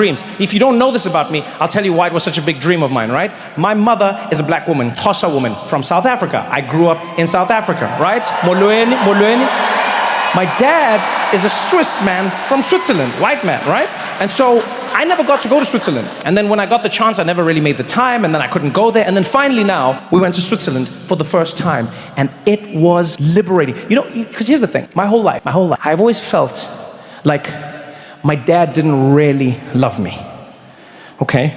dreams. If you don't know this about me, I'll tell you why it was such a big dream of mine, right? My mother is a black woman, Xhosa woman from South Africa. I grew up in South Africa, right? Molweni. My dad is a Swiss man from Switzerland, white man, right? And so I never got to go to Switzerland. And then when I got the chance, I never really made the time, and then I couldn't go there. And then finally now, we went to Switzerland for the first time, and it was liberating. You know, because here's the thing, my whole life, I've always felt like my dad didn't really love me, okay?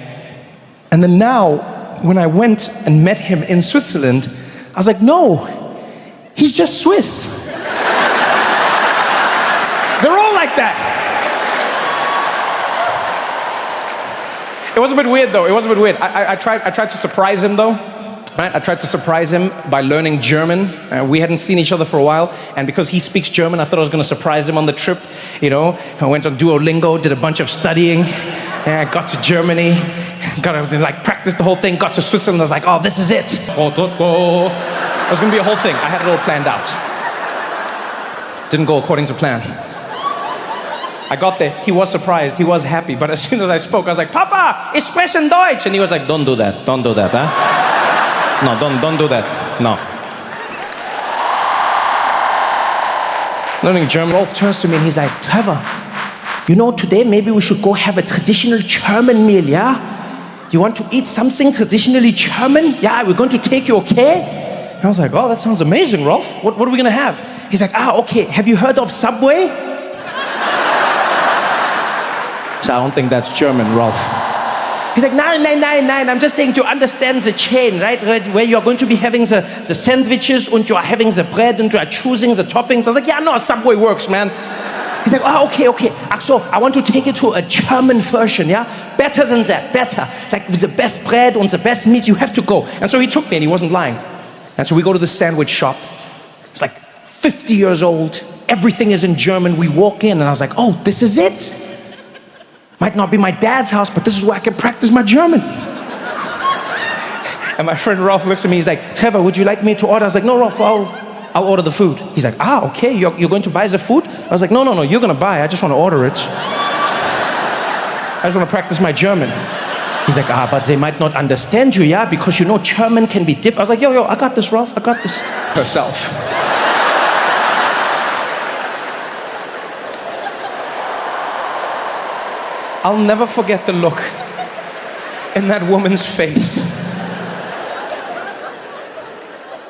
And then now, when I went and met him in Switzerland, I was like, no, he's just Swiss. They're all like that. It was a bit weird though, I tried to surprise him though. Right? I tried to surprise him by learning German. We hadn't seen each other for a while, and because he speaks German, I thought I was going to surprise him on the trip. You know, I went on Duolingo, did a bunch of studying, and I got to Germany, got to like practice the whole thing, got to Switzerland, I was like, oh, this is it. It was going to be a whole thing. I had it all planned out. Didn't go according to plan. I got there, he was surprised, he was happy, but as soon as I spoke, I was like, Papa, ich spreche Deutsch, and he was like, don't do that, huh? No, don't do that. No. Learning German, Rolf turns to me and he's like, Trevor, you know, today maybe we should go have a traditional German meal, yeah? You want to eat something traditionally German? Yeah, we're going to take you, okay? And I was like, oh, that sounds amazing, Rolf. What are we going to have? He's like, okay, have you heard of Subway? So I don't think that's German, Rolf. He's like, nine, I'm just saying to understand the chain, right? Where you're going to be having the sandwiches and you're having the bread and you're choosing the toppings. I was like, yeah, no, Subway works, man. He's like, oh, okay. So I want to take it to a German version, yeah? Better than that, better. Like with the best bread and the best meat, you have to go. And so he took me and he wasn't lying. And so we go to the sandwich shop. It's like 50 years old. Everything is in German. We walk in and I was like, oh, this is it. Might not be my dad's house, but this is where I can practice my German. And my friend Rolf looks at me, he's like, Trevor, would you like me to order? I was like, no, Rolf, I'll order the food. He's like, okay, you're going to buy the food? I was like, no, you're going to buy, I just want to order it. I just want to practice my German. He's like, but they might not understand you, yeah? Because you know German can be different. I was like, yo, I got this, Rolf, I got this. Herself. I'll never forget the look in that woman's face.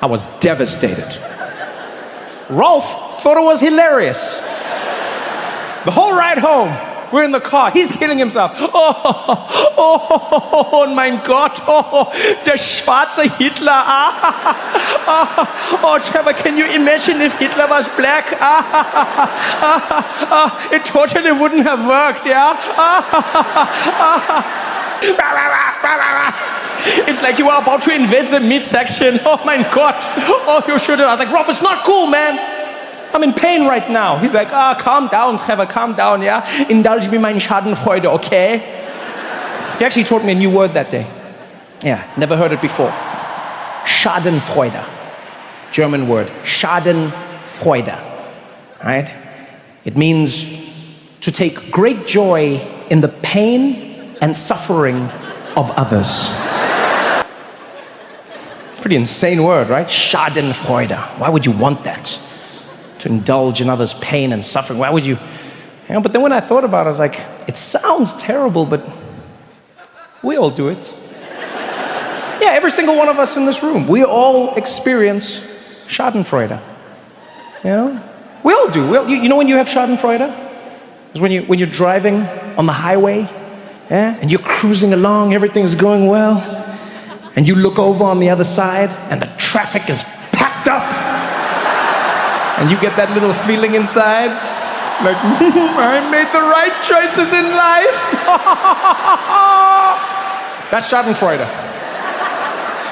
I was devastated. Rolf thought it was hilarious. The whole ride home, we're in the car, he's killing himself. Oh mein Gott, der schwarze Hitler. Oh, Trevor, can you imagine if Hitler was black? It totally wouldn't have worked, yeah? It's like you are about to invade the meat section. Oh my God. Oh, you should have. I was like, Rolf, it's not cool, man. I'm in pain right now. He's like, calm down, Trevor, calm down, yeah? Indulge me meine Schadenfreude, okay? He actually taught me a new word that day. Yeah, never heard it before. Schadenfreude. German word. Schadenfreude. Right? It means to take great joy in the pain and suffering of others. Pretty insane word, right? Schadenfreude. Why would you want that? To indulge in others' pain and suffering. Why would you? But then when I thought about it, I was like, it sounds terrible, but we all do it. Yeah, every single one of us in this room, we all experience Schadenfreude. You know? We all do. You know when you have Schadenfreude? It's when you're driving on the highway, yeah? And you're cruising along, everything's going well, and you look over on the other side, and the traffic is packed up. And you get that little feeling inside, like, I made the right choices in life. That's Schadenfreude.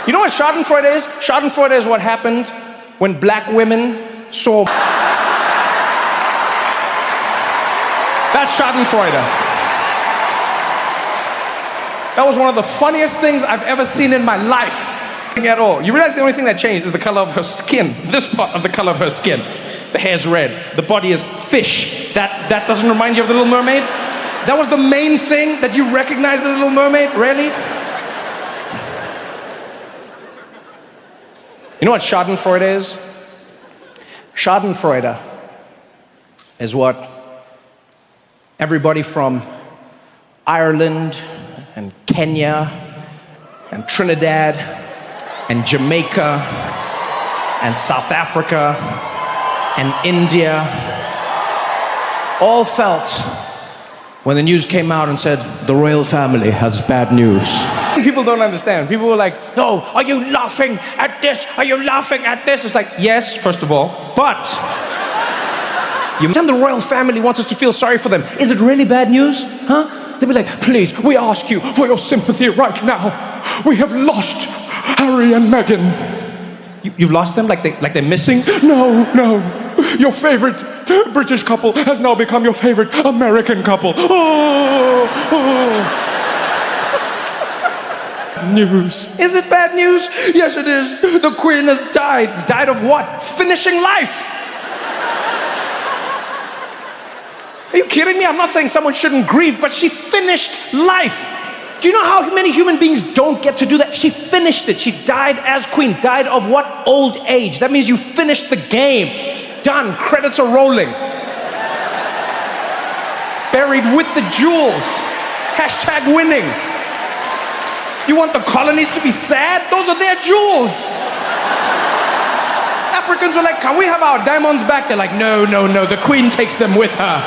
You know what Schadenfreude is? Schadenfreude is what happened when black women saw. That's Schadenfreude. That was one of the funniest things I've ever seen in my life. At all. You realize the only thing that changed is the color of her skin. This part of the color of her skin. The hair's red. The body is fish. That doesn't remind you of the Little Mermaid? That was the main thing that you recognized the Little Mermaid? Really? You know what Schadenfreude is? Schadenfreude is what everybody from Ireland and Kenya and Trinidad and Jamaica and South Africa and India all felt when the news came out and said, the royal family has bad news. People don't understand. People were like, oh, are you laughing at this? Are you laughing at this? It's like, yes, first of all, but the royal family wants us to feel sorry for them. Is it really bad news? Huh? They'd be like, please, we ask you for your sympathy right now. We have lost Harry and Meghan. You've lost them? Like they're missing? No. Your favorite British couple has now become your favorite American couple. News. Is it bad news? Yes, it is. The Queen has died. Died of what? Finishing life. Are you kidding me? I'm not saying someone shouldn't grieve, but she finished life. Do you know how many human beings don't get to do that? She finished it. She died as queen. Died of what? Old age. That means you finished the game. Done. Credits are rolling. Buried with the jewels. Hashtag winning. You want the colonies to be sad? Those are their jewels. Africans were like, can we have our diamonds back? They're like, no. The queen takes them with her.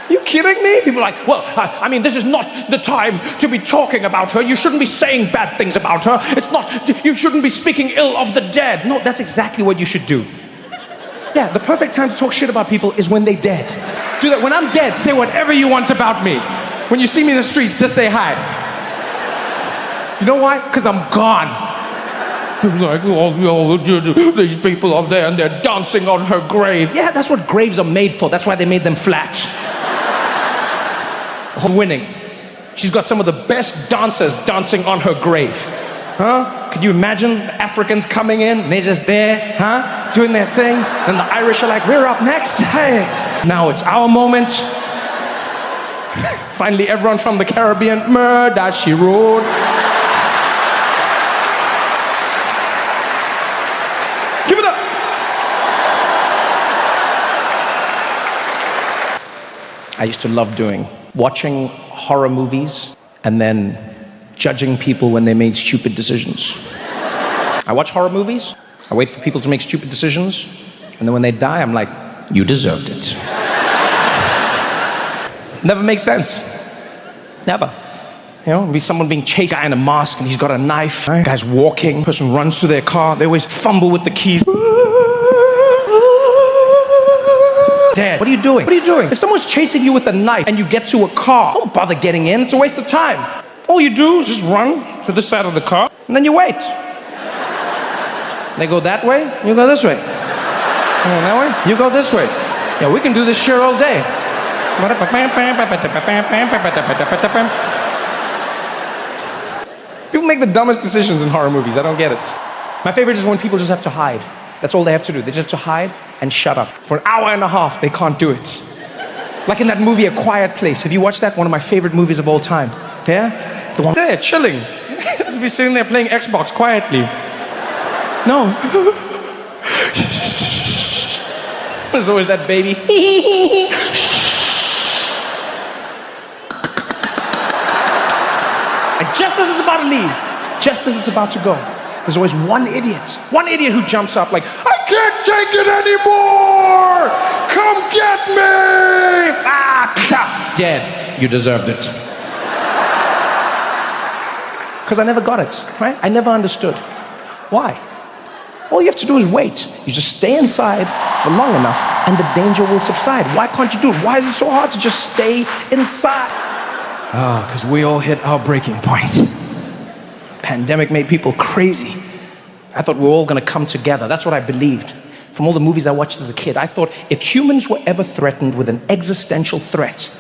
You kidding me? People are like, well, I mean, this is not the time to be talking about her. You shouldn't be saying bad things about her. It's not, you shouldn't be speaking ill of the dead. No, that's exactly what you should do. Yeah, the perfect time to talk shit about people is when they're dead. Do that. When I'm dead, say whatever you want about me. When you see me in the streets, just say hi. You know why? Because I'm gone. Like, oh, these people up there and they're dancing on her grave. Yeah, that's what graves are made for. That's why they made them flat. Winning. She's got some of the best dancers dancing on her grave. Huh? Could you imagine Africans coming in and they're just there, huh? Doing their thing. And the Irish are like, we're up next. Hey. Now it's our moment. Finally, everyone from the Caribbean, murder she wrote. Give it up. I used to love watching horror movies and then judging people when they made stupid decisions. I watch horror movies, I wait for people to make stupid decisions, and then when they die, I'm like, you deserved it. Never makes sense. Never. You know, be someone being chased, guy in a mask and he's got a knife, right? Guy's walking, person runs to their car, they always fumble with the keys. Dad, what are you doing? What are you doing? If someone's chasing you with a knife and you get to a car, don't bother getting in, it's a waste of time. All you do is just run to this side of the car and then you wait. They go that way, you go this way. You go that way, you go this way. Yeah, we can do this shit all day. People make the dumbest decisions in horror movies. I don't get it. My favorite is when people just have to hide. That's all they have to do. They just have to hide and shut up. For an hour and a half, they can't do it. Like in that movie, A Quiet Place. Have you watched that? One of my favorite movies of all time. Yeah? The one there, chilling. Just be sitting there playing Xbox quietly. No. There's always that baby. And just as it's about to leave, just as it's about to go, there's always one idiot who jumps up like, I can't take it anymore! Come get me! Ah, dead. You deserved it. Because I never got it, right? I never understood. Why? All you have to do is wait. You just stay inside for long enough and the danger will subside. Why can't you do it? Why is it so hard to just stay inside? Because we all hit our breaking point. Pandemic made people crazy. I thought we were all going to come together. That's what I believed. From all the movies I watched as a kid, I thought if humans were ever threatened with an existential threat,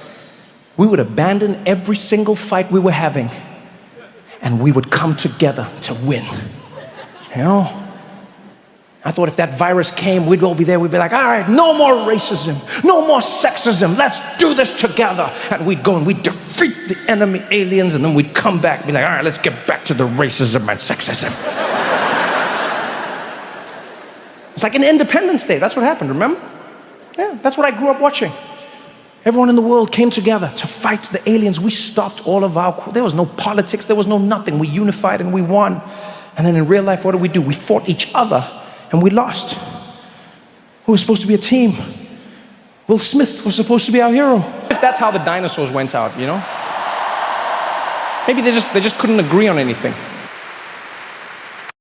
we would abandon every single fight we were having and we would come together to win. You know? I thought if that virus came, we'd all be there. We'd be like, all right, no more racism, no more sexism. Let's do this together. And we'd go and we'd defeat the enemy aliens, and then we'd come back and be like, all right, let's get back to the racism and sexism. It's like an Independence Day. That's what happened, remember? Yeah, that's what I grew up watching. Everyone in the world came together to fight the aliens. We stopped all of our, there was no politics, there was no nothing. We unified and we won. And then in real life, what did? We fought each other and we lost. We were supposed to be a team. Will Smith was supposed to be our hero. If that's how the dinosaurs went out, you know? Maybe they just couldn't agree on anything.